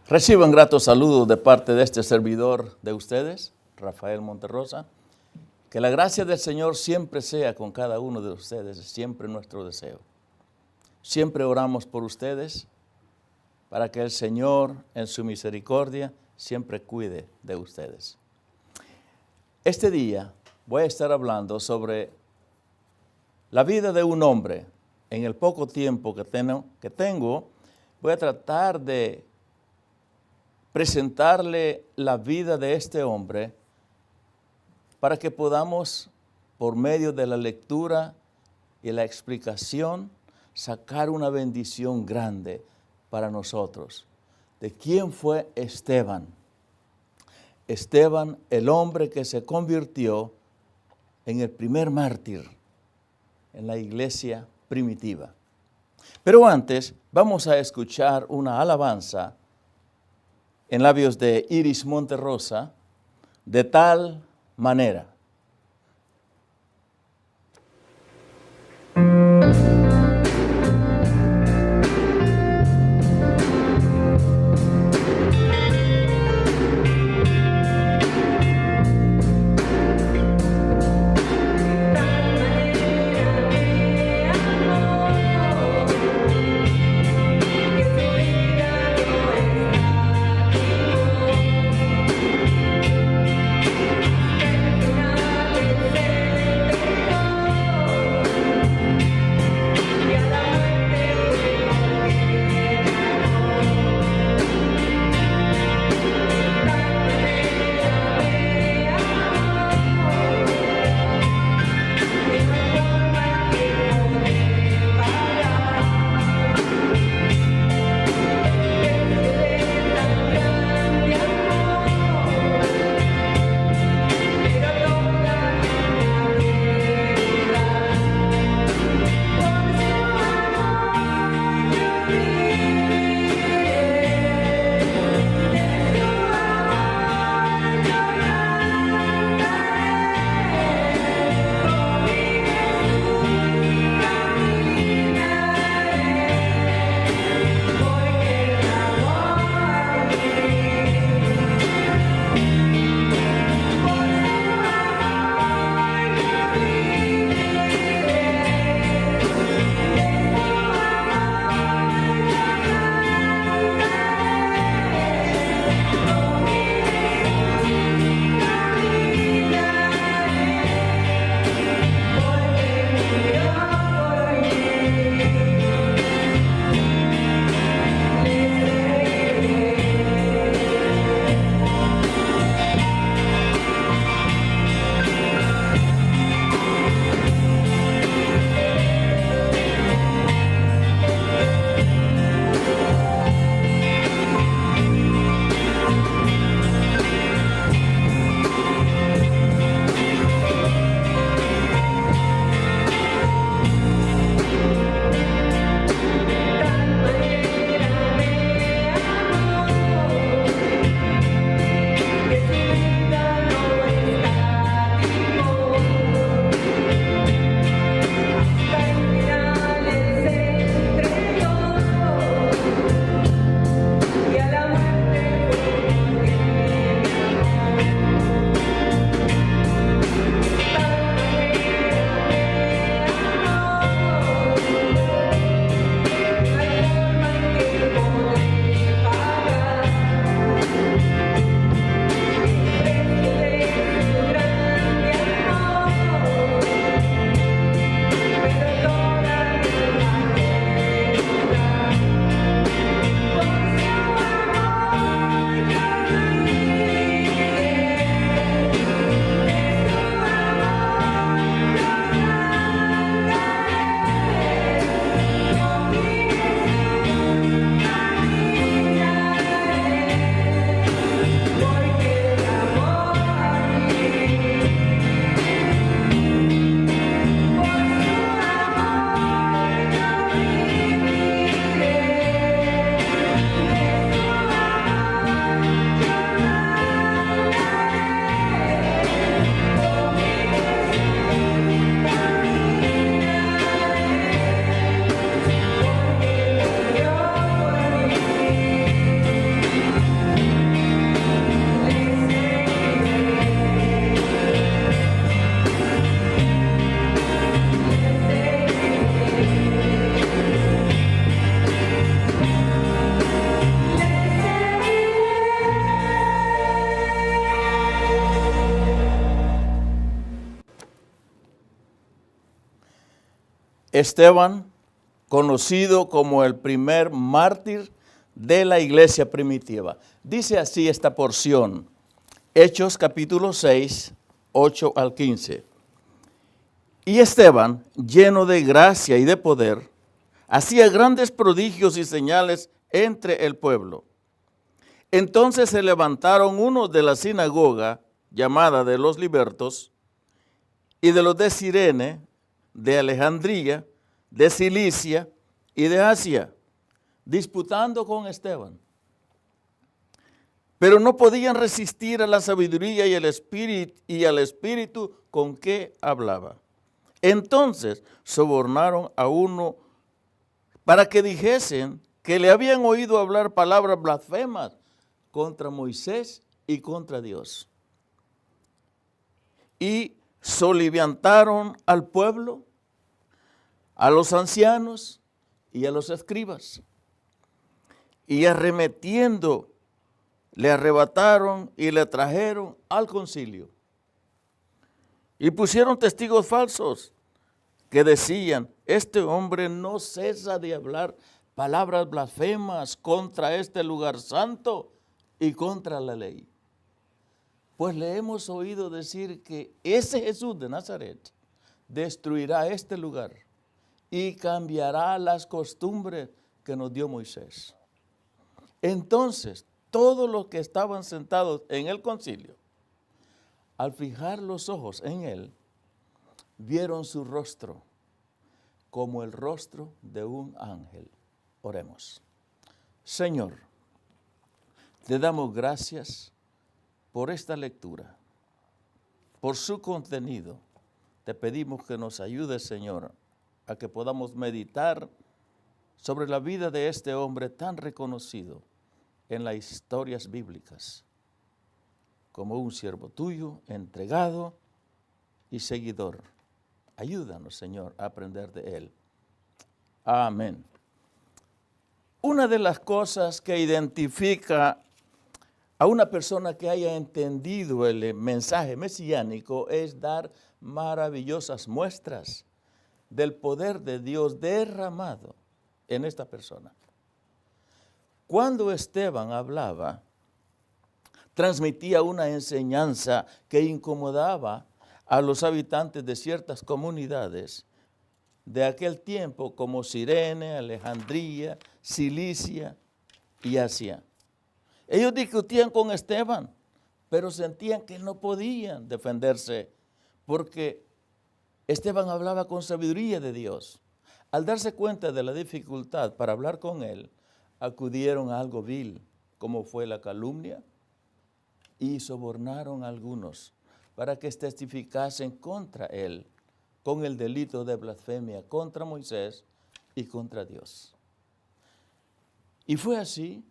Reciban gratos saludos de parte de este servidor de ustedes, Rafael Monterrosa. Que la gracia del Señor siempre sea con cada uno de ustedes, es siempre nuestro deseo. Siempre oramos por ustedes para que el Señor en su misericordia siempre cuide de ustedes. Este día voy a estar hablando sobre la vida de un hombre. En el poco tiempo que tengo, voy a tratar de presentarle la vida de este hombre para que podamos, por medio de la lectura y la explicación, sacar una bendición grande para nosotros. ¿De quién fue Esteban? Esteban, el hombre que se convirtió en el primer mártir en la iglesia primitiva. Pero antes vamos a escuchar una alabanza en labios de Iris Monterrosa, de tal manera. De Esteban, conocido como el primer mártir de la iglesia primitiva. Dice así esta porción, Hechos capítulo 6, 8 al 15. Y Esteban, lleno de gracia y de poder, hacía grandes prodigios y señales entre el pueblo. Entonces se levantaron unos de la sinagoga, llamada de los libertos, y de los de Cirene, de Alejandría, de Cilicia y de Asia, disputando con Esteban. Pero no podían resistir a la sabiduría y al espíritu con que hablaba. Entonces sobornaron a uno para que dijesen que le habían oído hablar palabras blasfemas contra Moisés y contra Dios. Y soliviantaron al pueblo, a los ancianos y a los escribas. Y arremetiendo, le arrebataron y le trajeron al concilio. Y pusieron testigos falsos que decían, este hombre no cesa de hablar palabras blasfemas contra este lugar santo y contra la ley. Pues le hemos oído decir que ese Jesús de Nazaret destruirá este lugar y cambiará las costumbres que nos dio Moisés. Entonces, todos los que estaban sentados en el concilio, al fijar los ojos en él, vieron su rostro como el rostro de un ángel. Oremos. Señor, te damos gracias por esta lectura, por su contenido. Te pedimos que nos ayudes, Señor, a que podamos meditar sobre la vida de este hombre tan reconocido en las historias bíblicas, como un siervo tuyo, entregado y seguidor. Ayúdanos, Señor, a aprender de él. Amén. Una de las cosas que identifica a una persona que haya entendido el mensaje mesiánico es dar maravillosas muestras del poder de Dios derramado en esta persona. Cuando Esteban hablaba, transmitía una enseñanza que incomodaba a los habitantes de ciertas comunidades de aquel tiempo como Cirene, Alejandría, Cilicia y Asia. Ellos discutían con Esteban, pero sentían que no podían defenderse porque Esteban hablaba con sabiduría de Dios. Al darse cuenta de la dificultad para hablar con él, acudieron a algo vil, como fue la calumnia, y sobornaron a algunos para que testificasen contra él con el delito de blasfemia contra Moisés y contra Dios. Y fue así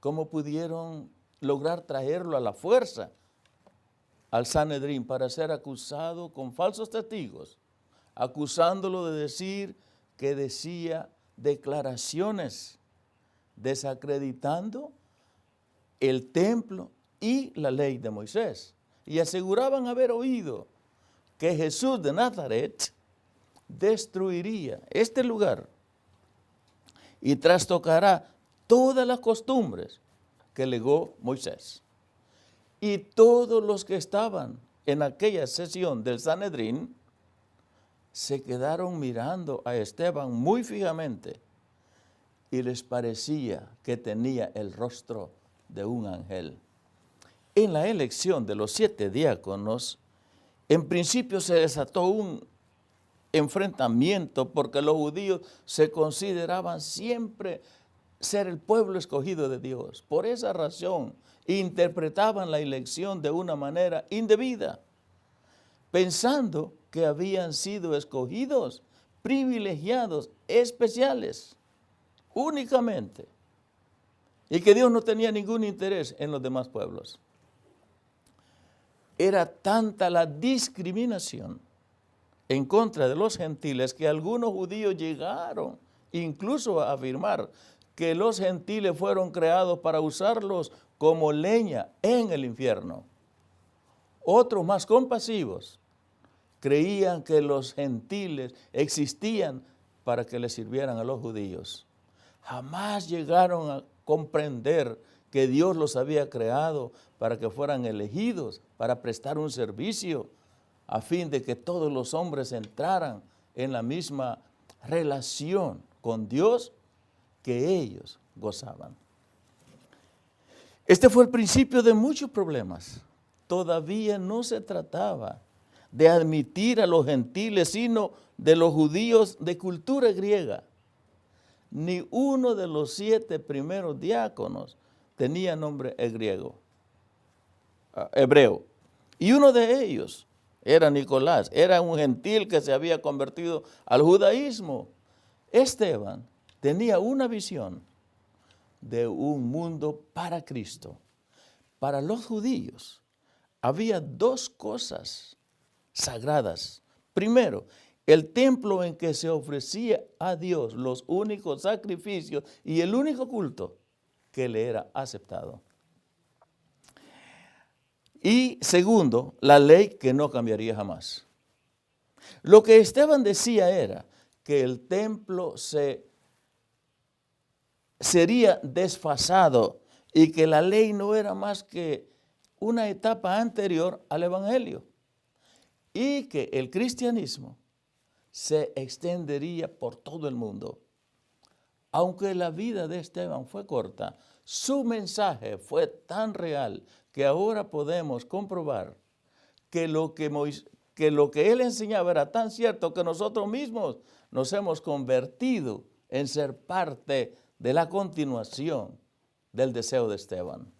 como pudieron lograr traerlo a la fuerza al Sanedrín para ser acusado con falsos testigos, acusándolo de decir que decía declaraciones desacreditando el templo y la ley de Moisés. Y aseguraban haber oído que Jesús de Nazaret destruiría este lugar y trastocará todas las costumbres que legó Moisés. Y todos los que estaban en aquella sesión del Sanedrín se quedaron mirando a Esteban muy fijamente y les parecía que tenía el rostro de un ángel. En la elección de los 7 diáconos, en principio se desató un enfrentamiento porque los judíos se consideraban siempre ser el pueblo escogido de Dios. Por esa razón, interpretaban la elección de una manera indebida, pensando que habían sido escogidos, privilegiados, especiales, únicamente, y que Dios no tenía ningún interés en los demás pueblos. Era tanta la discriminación en contra de los gentiles que algunos judíos llegaron incluso a afirmar que los gentiles fueron creados para usarlos como leña en el infierno. Otros más compasivos creían que los gentiles existían para que les sirvieran a los judíos. Jamás llegaron a comprender que Dios los había creado para que fueran elegidos, para prestar un servicio, a fin de que todos los hombres entraran en la misma relación con Dios que ellos gozaban. Este fue el principio de muchos problemas. Todavía no se trataba de admitir a los gentiles, sino de los judíos de cultura griega. Ni uno de los 7 primeros diáconos tenía nombre hebreo. Y uno de ellos era Nicolás, era un gentil que se había convertido al judaísmo. Esteban tenía una visión de un mundo para Cristo. Para los judíos había 2 cosas sagradas. Primero, el templo en que se ofrecía a Dios los únicos sacrificios y el único culto que le era aceptado. Y segundo, la ley que no cambiaría jamás. Lo que Esteban decía era que el templo sería desfasado y que la ley no era más que una etapa anterior al evangelio y que el cristianismo se extendería por todo el mundo. Aunque la vida de Esteban fue corta, su mensaje fue tan real que ahora podemos comprobar que lo que él enseñaba era tan cierto que nosotros mismos nos hemos convertido en ser parte de la continuación del deseo de Esteban,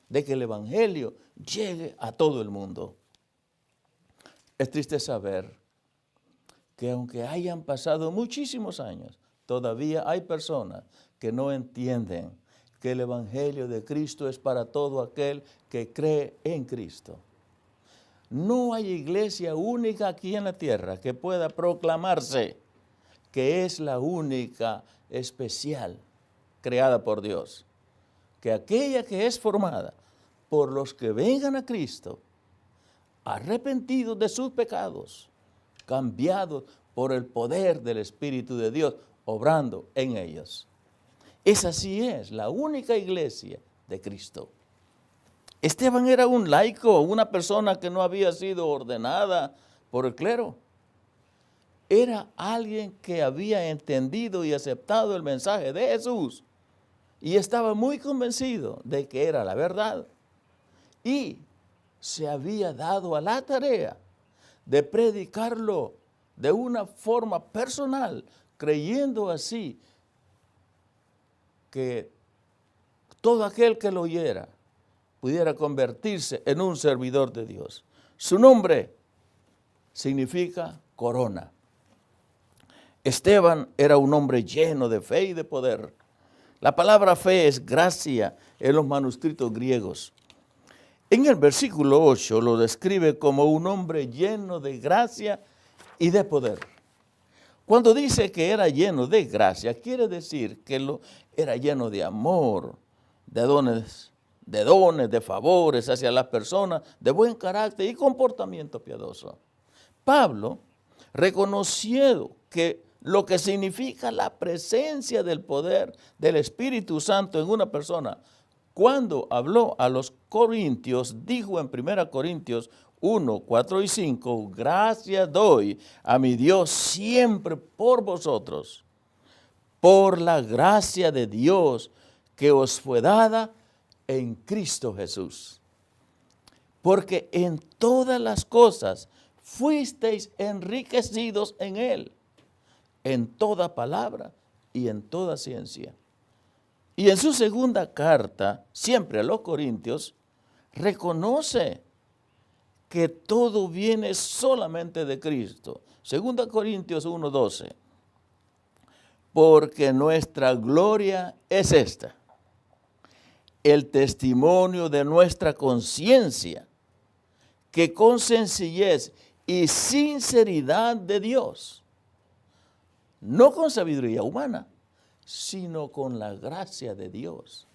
de que el evangelio llegue a todo el mundo. Es triste saber que aunque hayan pasado muchísimos años, todavía hay personas que no entienden que el evangelio de Cristo es para todo aquel que cree en Cristo. No hay iglesia única aquí en la tierra que pueda proclamarse que es la única especial creada por Dios, que aquella que es formada por los que vengan a Cristo, arrepentidos de sus pecados, cambiados por el poder del Espíritu de Dios, obrando en ellos. Esa sí es la única iglesia de Cristo. Esteban era un laico, una persona que no había sido ordenada por el clero. Era alguien que había entendido y aceptado el mensaje de Jesús y estaba muy convencido de que era la verdad. Y se había dado a la tarea de predicarlo de una forma personal, creyendo así que todo aquel que lo oyera pudiera convertirse en un servidor de Dios. Su nombre significa corona. Esteban era un hombre lleno de fe y de poder. La palabra fe es gracia en los manuscritos griegos. En el versículo 8 lo describe como un hombre lleno de gracia y de poder. Cuando dice que era lleno de gracia, quiere decir que era lleno de amor, de dones, de favores hacia las personas, de buen carácter y comportamiento piadoso. Pablo reconoció que lo que significa la presencia del poder del Espíritu Santo en una persona, cuando habló a los corintios, dijo en 1 Corintios 1, 4 y 5, gracias doy a mi Dios siempre por vosotros, por la gracia de Dios que os fue dada en Cristo Jesús. Porque en todas las cosas fuisteis enriquecidos en Él, en toda palabra y en toda ciencia. Y en su segunda carta, siempre a los Corintios, reconoce que todo viene solamente de Cristo. 2 Corintios 1:12. Porque nuestra gloria es esta, el testimonio de nuestra conciencia, que con sencillez y sinceridad de Dios, no con sabiduría humana, sino con la gracia de Dios,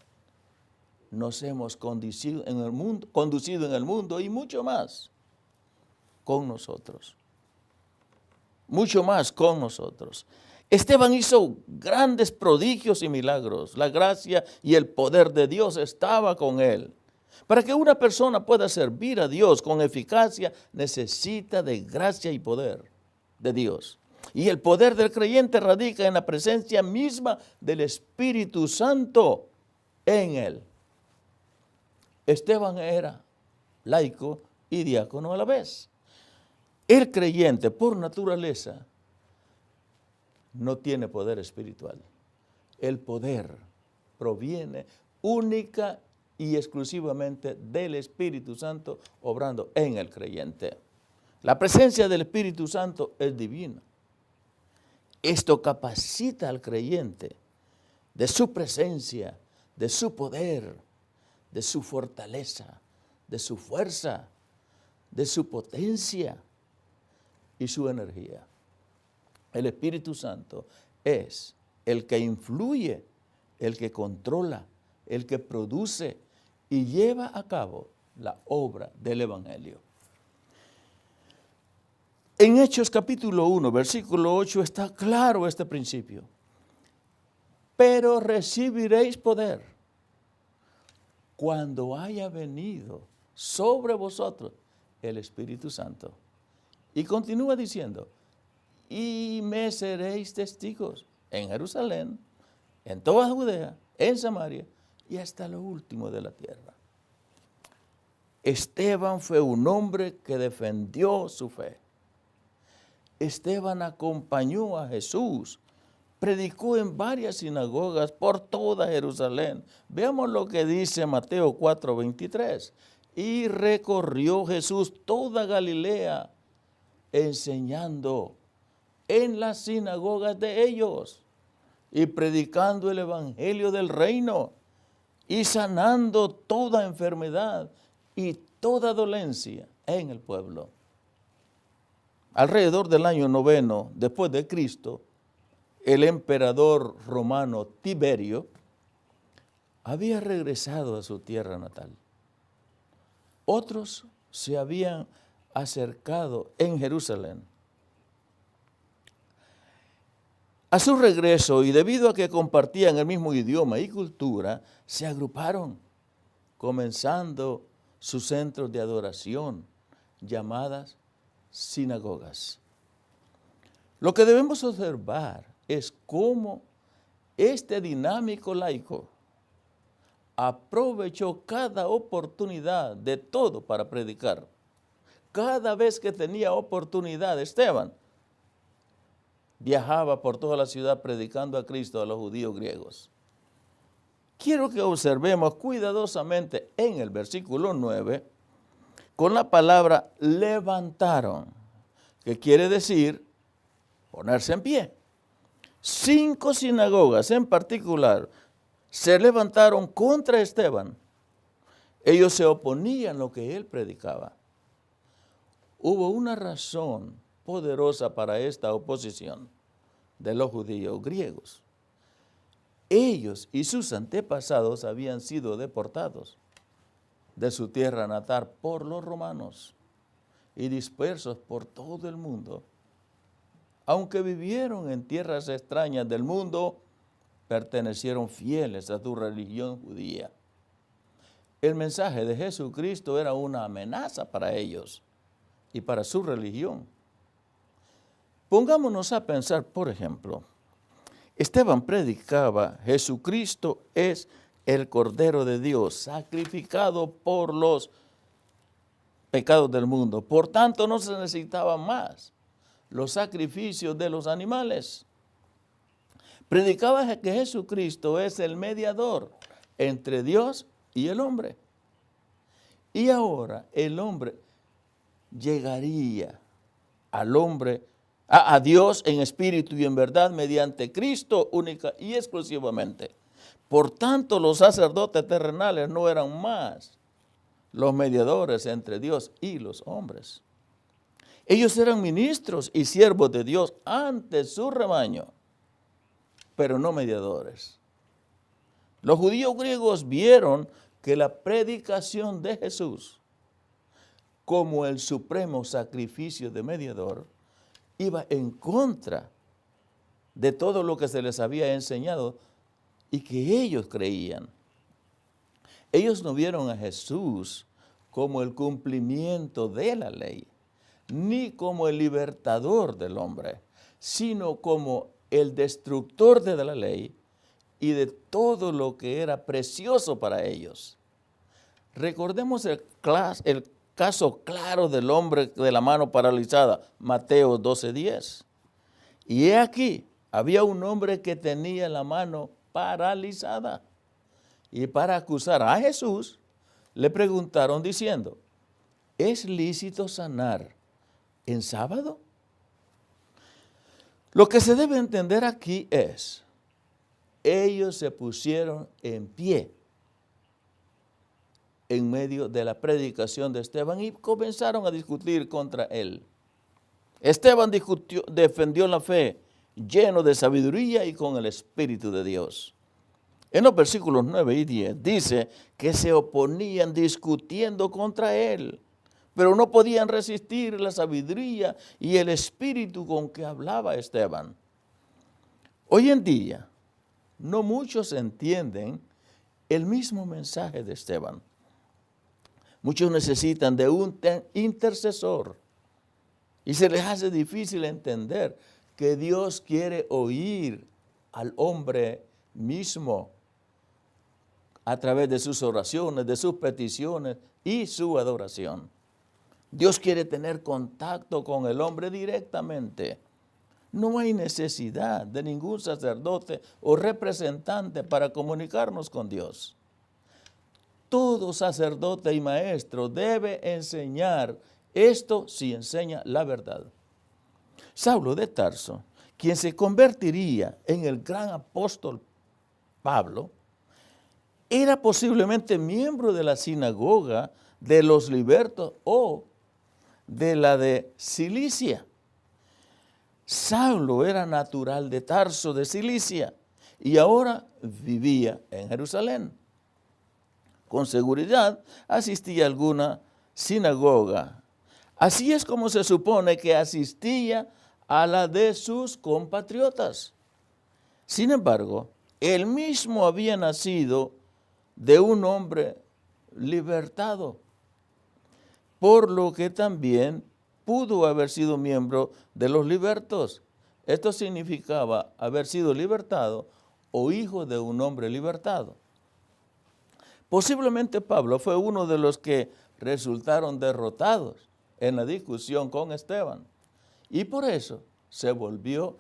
nos hemos conducido en el mundo y mucho más con nosotros. mucho más con nosotros. Esteban hizo grandes prodigios y milagros. La gracia y el poder de Dios estaba con él. Para que una persona pueda servir a Dios con eficacia, necesita de gracia y poder de Dios. Y el poder del creyente radica en la presencia misma del Espíritu Santo en él. Esteban era laico y diácono a la vez. El creyente, por naturaleza, no tiene poder espiritual. El poder proviene única y exclusivamente del Espíritu Santo obrando en el creyente. La presencia del Espíritu Santo es divina. Esto capacita al creyente de su presencia, de su poder, de su fortaleza, de su fuerza, de su potencia y su energía. El Espíritu Santo es el que influye, el que controla, el que produce y lleva a cabo la obra del Evangelio. En Hechos capítulo 1, versículo 8 está claro este principio. Pero recibiréis poder cuando haya venido sobre vosotros el Espíritu Santo. Y continúa diciendo, y me seréis testigos en Jerusalén, en toda Judea, en Samaria y hasta lo último de la tierra. Esteban fue un hombre que defendió su fe. Esteban acompañó a Jesús, predicó en varias sinagogas por toda Jerusalén. Veamos lo que dice Mateo 4:23. Y recorrió Jesús toda Galilea, enseñando en las sinagogas de ellos y predicando el evangelio del reino y sanando toda enfermedad y toda dolencia en el pueblo. Alrededor del año 9 después de Cristo, el emperador romano Tiberio había regresado a su tierra natal. Otros se habían acercado en Jerusalén. A su regreso, y debido a que compartían el mismo idioma y cultura, se agruparon, comenzando sus centros de adoración, llamadas sinagogas. Lo que debemos observar es cómo este dinámico laico aprovechó cada oportunidad de todo para predicar. Cada vez que tenía oportunidad, Esteban viajaba por toda la ciudad predicando a Cristo a los judíos griegos. Quiero que observemos cuidadosamente en el versículo 9 con la palabra levantaron, que quiere decir ponerse en pie. 5 sinagogas en particular se levantaron contra Esteban. Ellos se oponían a lo que él predicaba. Hubo una razón poderosa para esta oposición de los judíos griegos. Ellos y sus antepasados habían sido deportados de su tierra natal por los romanos y dispersos por todo el mundo. Aunque vivieron en tierras extrañas del mundo, pertenecieron fieles a su religión judía. El mensaje de Jesucristo era una amenaza para ellos y para su religión. Pongámonos a pensar, por ejemplo, Esteban predicaba, Jesucristo es el Cordero de Dios, sacrificado por los pecados del mundo. Por tanto, no se necesitaban más los sacrificios de los animales. Predicaba que Jesucristo es el mediador entre Dios y el hombre. Y ahora el hombre llegaría al hombre, a Dios en espíritu y en verdad mediante Cristo única y exclusivamente. Por tanto, los sacerdotes terrenales no eran más los mediadores entre Dios y los hombres. Ellos eran ministros y siervos de Dios ante su rebaño, pero no mediadores. Los judíos griegos vieron que la predicación de Jesús como el supremo sacrificio de mediador iba en contra de todo lo que se les había enseñado y que ellos creían. Ellos no vieron a Jesús como el cumplimiento de la ley, ni como el libertador del hombre, sino como el destructor de la ley y de todo lo que era precioso para ellos. Recordemos el caso claro del hombre de la mano paralizada, Mateo 12:10. Y he aquí, había un hombre que tenía la mano paralizada. Y para acusar a Jesús, le preguntaron diciendo, ¿es lícito sanar en sábado? Lo que se debe entender aquí es, ellos se pusieron en pie en medio de la predicación de Esteban y comenzaron a discutir contra él. Esteban defendió la fe, lleno de sabiduría y con el Espíritu de Dios. En los versículos 9 y 10 dice que se oponían discutiendo contra él, pero no podían resistir la sabiduría y el espíritu con que hablaba Esteban. Hoy en día, no muchos entienden el mismo mensaje de Esteban. Muchos necesitan de un intercesor y se les hace difícil entender que Dios quiere oír al hombre mismo a través de sus oraciones, de sus peticiones y su adoración. Dios quiere tener contacto con el hombre directamente. No hay necesidad de ningún sacerdote o representante para comunicarnos con Dios. Todo sacerdote y maestro debe enseñar esto si enseña la verdad. Saulo de Tarso, quien se convertiría en el gran apóstol Pablo, era posiblemente miembro de la sinagoga de los libertos o de la de Cilicia. Saulo era natural de Tarso, de Cilicia, y ahora vivía en Jerusalén. Con seguridad asistía a alguna sinagoga. Así es como se supone que asistía a la de sus compatriotas. Sin embargo, él mismo había nacido de un hombre libertado, por lo que también pudo haber sido miembro de los libertos. Esto significaba haber sido libertado o hijo de un hombre libertado. Posiblemente Pablo fue uno de los que resultaron derrotados en la discusión con Esteban y por eso se volvió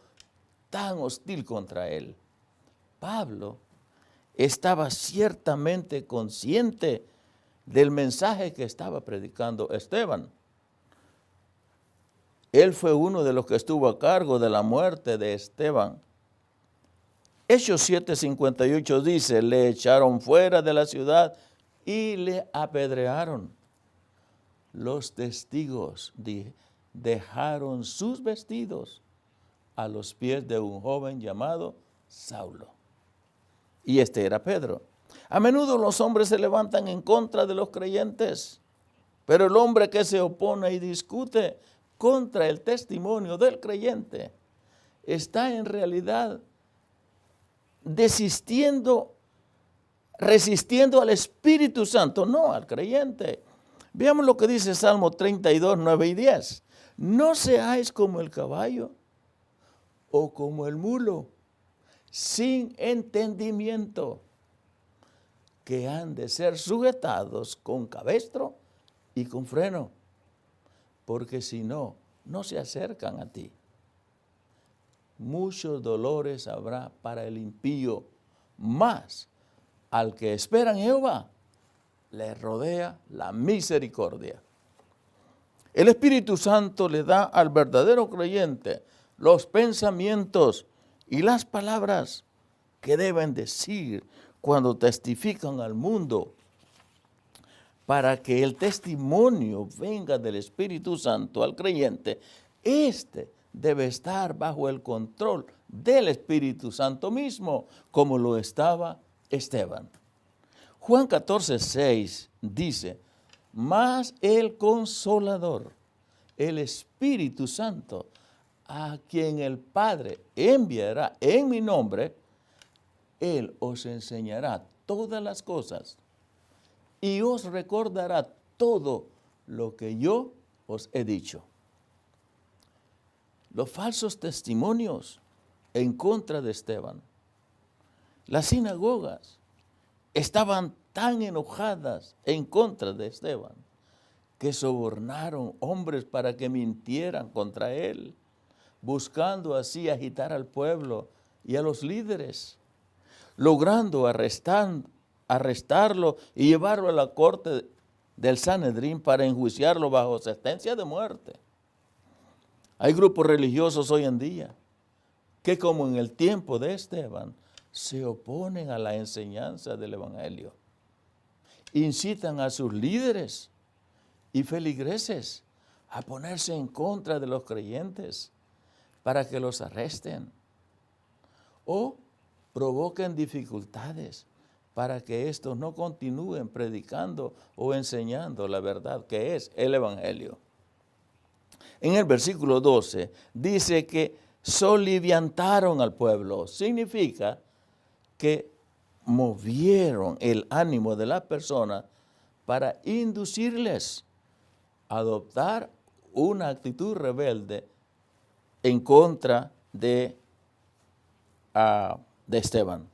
tan hostil contra él. Pablo estaba ciertamente consciente del mensaje que estaba predicando Esteban. Él fue uno de los que estuvo a cargo de la muerte de Esteban. Hechos 7:58 dice, le echaron fuera de la ciudad y le apedrearon. Los testigos dejaron sus vestidos a los pies de un joven llamado Saulo. Y este era Pedro. A menudo los hombres se levantan en contra de los creyentes, pero el hombre que se opone y discute contra el testimonio del creyente está en realidad resistiendo al Espíritu Santo, no al creyente. Veamos lo que dice Salmo 32, 9 y 10. No seáis como el caballo o como el mulo, sin entendimiento, que han de ser sujetados con cabestro y con freno, porque si no, no se acercan a ti. Muchos dolores habrá para el impío, mas al que espera en Jehová le rodea la misericordia. El Espíritu Santo le da al verdadero creyente los pensamientos y las palabras que deben decir cuando testifican al mundo, para que el testimonio venga del Espíritu Santo al creyente. Este debe estar bajo el control del Espíritu Santo mismo, como lo estaba Esteban. Juan 14:6 dice, mas el Consolador, el Espíritu Santo, a quien el Padre enviará en mi nombre, Él os enseñará todas las cosas y os recordará todo lo que yo os he dicho. Los falsos testimonios en contra de Esteban. Las sinagogas estaban tan enojadas en contra de Esteban que sobornaron hombres para que mintieran contra él, buscando así agitar al pueblo y a los líderes, logrando arrestarlo y llevarlo a la corte del Sanedrín para enjuiciarlo bajo sentencia de muerte. Hay grupos religiosos hoy en día que, como en el tiempo de Esteban, se oponen a la enseñanza del Evangelio. Incitan a sus líderes y feligreses a ponerse en contra de los creyentes para que los arresten o provoquen dificultades para que estos no continúen predicando o enseñando la verdad que es el Evangelio. En el versículo 12 dice que soliviantaron al pueblo. Significa que movieron el ánimo de la persona para inducirles a adoptar una actitud rebelde en contra de Esteban.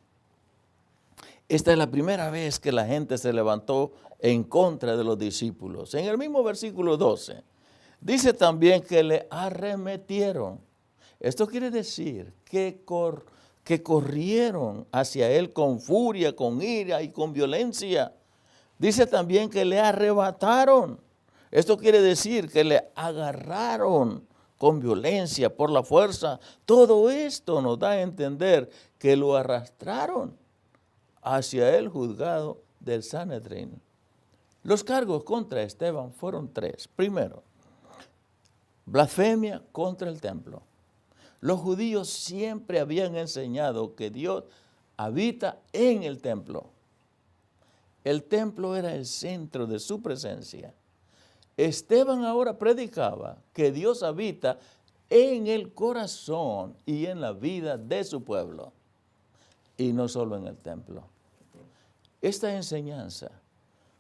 Esta es la primera vez que la gente se levantó en contra de los discípulos. En el mismo versículo 12, dice también que le arremetieron. Esto quiere decir que corrieron hacia él con furia, con ira y con violencia. Dice también que le arrebataron. Esto quiere decir que le agarraron con violencia, por la fuerza. Todo esto nos da a entender que lo arrastraron hacia el juzgado del Sanedrín. Los cargos contra Esteban fueron 3. Primero, blasfemia contra el templo. Los judíos siempre habían enseñado que Dios habita en el templo. El templo era el centro de su presencia. Esteban ahora predicaba que Dios habita en el corazón y en la vida de su pueblo, y no solo en el templo. Esta enseñanza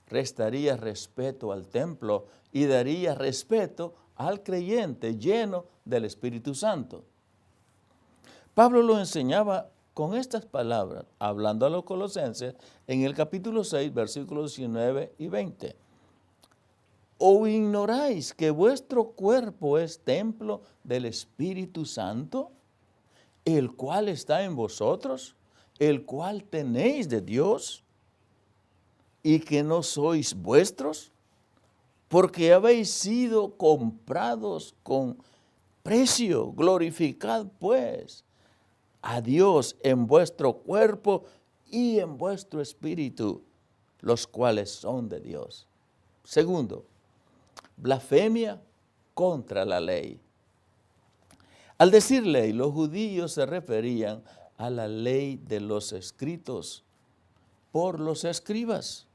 restaría respeto al templo y daría respeto al creyente lleno del Espíritu Santo. Pablo lo enseñaba con estas palabras, hablando a los colosenses, en el capítulo 6, versículos 19 y 20. ¿O ignoráis que vuestro cuerpo es templo del Espíritu Santo, el cual está en vosotros, el cual tenéis de Dios, y que no sois vuestros? Porque habéis sido comprados con precio. Glorificad pues a Dios en vuestro cuerpo y en vuestro espíritu, los cuales son de Dios. Segundo, blasfemia contra la ley. Al decir ley, los judíos se referían a la ley de los escritos por los escribas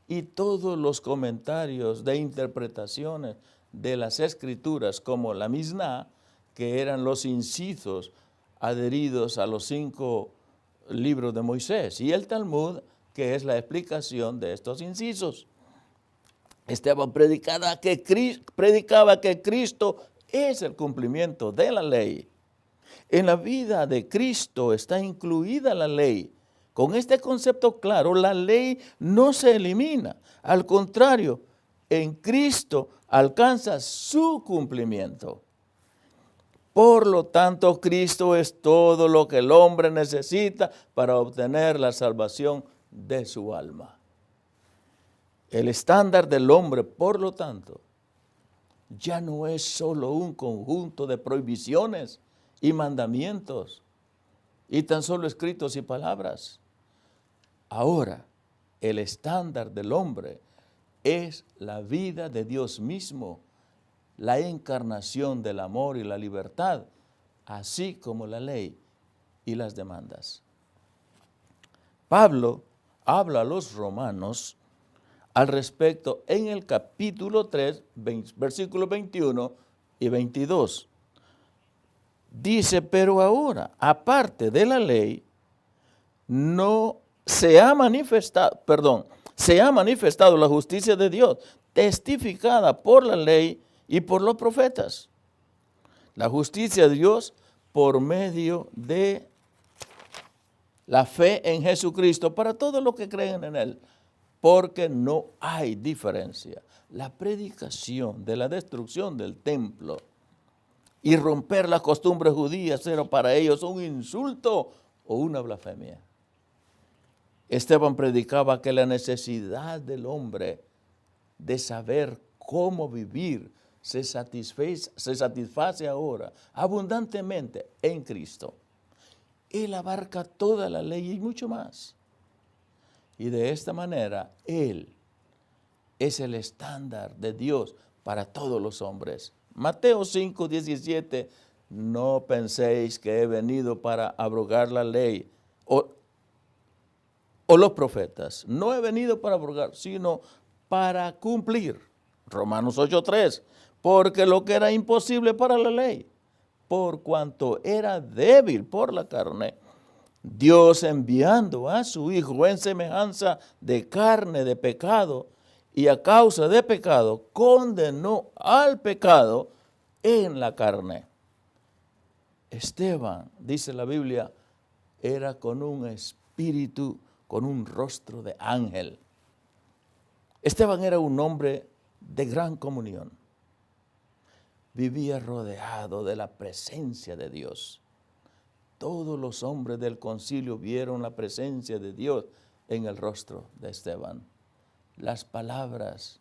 y todos los comentarios de interpretaciones de las escrituras, como la Misná, que eran los incisos adheridos a los 5 libros de Moisés, y el Talmud, que es la explicación de estos incisos. Esteban predicaba que Cristo es el cumplimiento de la ley. En la vida de Cristo está incluida la ley. Con este concepto claro, la ley no se elimina. Al contrario, en Cristo alcanza su cumplimiento. Por lo tanto, Cristo es todo lo que el hombre necesita para obtener la salvación de su alma. El estándar del hombre, por lo tanto, ya no es solo un conjunto de prohibiciones y mandamientos y tan solo escritos y palabras. Ahora, el estándar del hombre es la vida de Dios mismo, la encarnación del amor y la libertad, así como la ley y las demandas. Pablo habla a los romanos al respecto en el capítulo 3, versículos 21 y 22. Dice, pero ahora, aparte de la ley, no se ha manifestado, se ha manifestado la justicia de Dios, testificada por la ley y por los profetas. La justicia de Dios por medio de la fe en Jesucristo para todos los que creen en Él, porque no hay diferencia. La predicación de la destrucción del templo y romper las costumbres judías era para ellos un insulto o una blasfemia. Esteban predicaba que la necesidad del hombre de saber cómo vivir se satisface ahora abundantemente en Cristo. Él abarca toda la ley y mucho más. Y de esta manera, Él es el estándar de Dios para todos los hombres. Mateo 5, 17, no penséis que he venido para abrogar la ley o los profetas. No he venido para abrogar, sino para cumplir. Romanos 8, 3, porque lo que era imposible para la ley, por cuanto era débil por la carne, Dios enviando a su Hijo en semejanza de carne de pecado, y a causa de pecado condenó al pecado en la carne. Esteban, dice la Biblia, era con un espíritu, con un rostro de ángel. Esteban era un hombre de gran comunión. Vivía rodeado de la presencia de Dios. Todos los hombres del concilio vieron la presencia de Dios en el rostro de Esteban. Las palabras.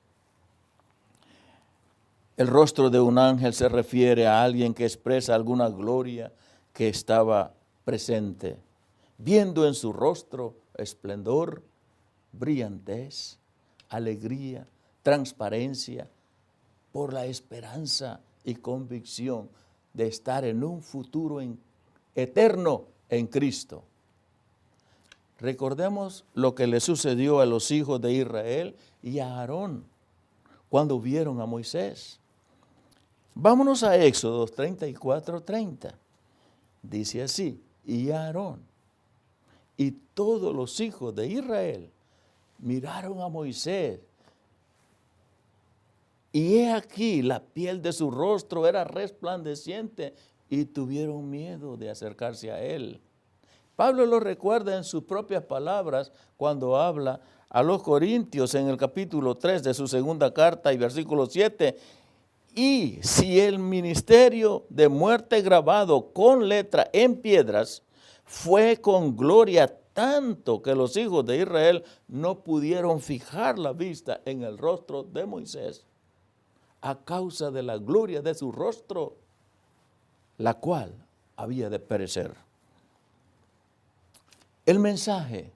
El rostro de un ángel se refiere a alguien que expresa alguna gloria que estaba presente, viendo en su rostro esplendor, brillantez, alegría, transparencia, por la esperanza y convicción de estar en un futuro eterno en Cristo. Recordemos lo que le sucedió a los hijos de Israel y a Aarón cuando vieron a Moisés. Vámonos a Éxodo 34, 30. Dice así, y Aarón y todos los hijos de Israel miraron a Moisés, y he aquí la piel de su rostro era resplandeciente y tuvieron miedo de acercarse a él. Pablo lo recuerda en sus propias palabras cuando habla a los Corintios en el capítulo 3 de su segunda carta y versículo 7. Y si el ministerio de muerte grabado con letra en piedras fue con gloria tanto que los hijos de Israel no pudieron fijar la vista en el rostro de Moisés a causa de la gloria de su rostro, la cual había de perecer. El mensaje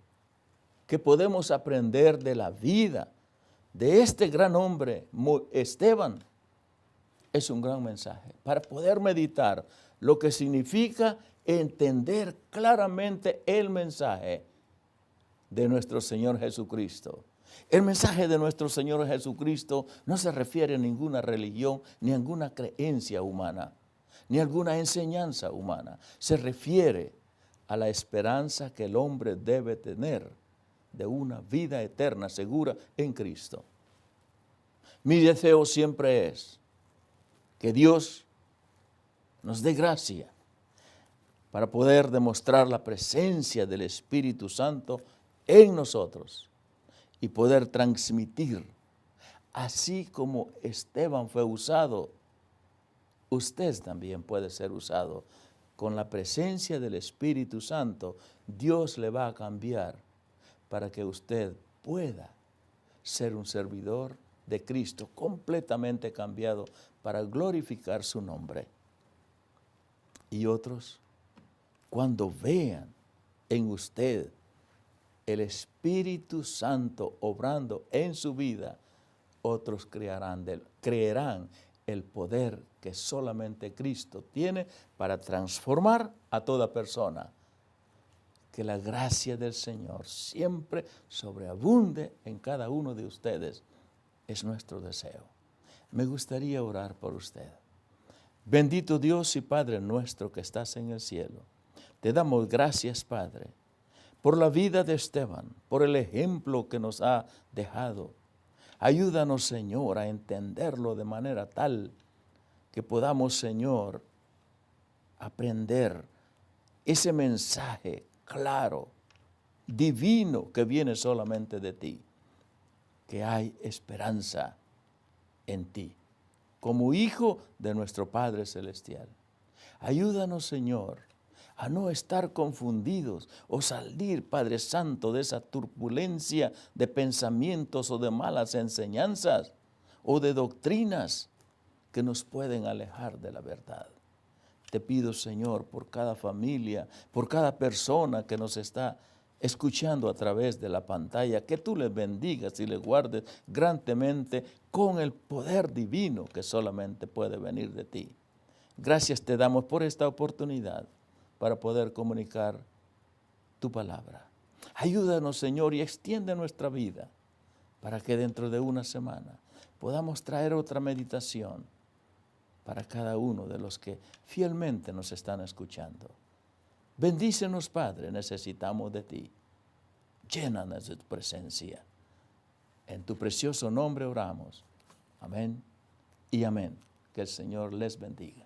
que podemos aprender de la vida de este gran hombre, Esteban, es un gran mensaje para poder meditar lo que significa entender claramente el mensaje de nuestro Señor Jesucristo. El mensaje de nuestro Señor Jesucristo no se refiere a ninguna religión ni a ninguna creencia humana, ni a alguna enseñanza humana. Se refiere a la esperanza que el hombre debe tener de una vida eterna segura en Cristo. Mi deseo siempre es que Dios nos dé gracia para poder demostrar la presencia del Espíritu Santo en nosotros y poder transmitir, así como Esteban fue usado, usted también puede ser usado. Con la presencia del Espíritu Santo, Dios le va a cambiar para que usted pueda ser un servidor de Cristo, completamente cambiado para glorificar su nombre. Y otros, cuando vean en usted el Espíritu Santo obrando en su vida, otros creerán el poder que solamente Cristo tiene para transformar a toda persona. Que la gracia del Señor siempre sobreabunde en cada uno de ustedes, es nuestro deseo. Me gustaría orar por usted. Bendito Dios y Padre nuestro que estás en el cielo. Te damos gracias, Padre, por la vida de Esteban, por el ejemplo que nos ha dejado. Ayúdanos, Señor, a entenderlo de manera tal que podamos, Señor, aprender ese mensaje claro, divino, que viene solamente de ti, que hay esperanza en ti, como hijo de nuestro Padre Celestial. Ayúdanos, Señor, a no estar confundidos o salir, Padre Santo, de esa turbulencia de pensamientos o de malas enseñanzas o de doctrinas que nos pueden alejar de la verdad. Te pido, Señor, por cada familia, por cada persona que nos está escuchando a través de la pantalla, que tú les bendigas y les guardes grandemente con el poder divino que solamente puede venir de ti. Gracias te damos por esta oportunidad para poder comunicar tu palabra. Ayúdanos, Señor, y extiende nuestra vida para que dentro de una semana podamos traer otra meditación para cada uno de los que fielmente nos están escuchando. Bendícenos, Padre, necesitamos de ti. Llénanos de tu presencia. En tu precioso nombre oramos. Amén y amén. Que el Señor les bendiga.